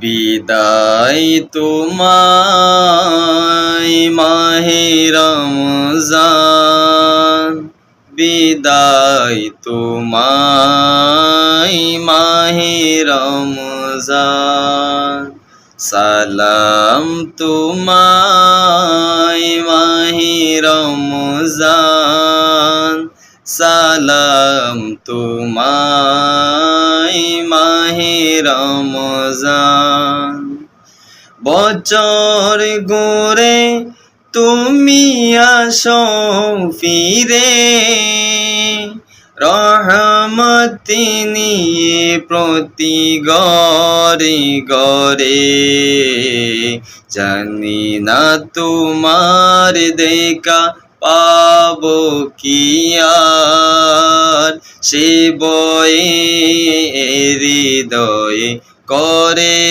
বিদায় তোমায় মাহে রমজান, বিদায় তোমায় মাহে রমজান। সালাম তোমায় মাহে রমজান, সালাম তোমায় মাহে রমজান। বছর ঘুরে তুমি আসো ফিরে, রহমত নিয়ে প্রতি ঘরে ঘরে। জানি না তোমার দেখা পাবো কি আর, সে বয়ে হৃদয়ে করে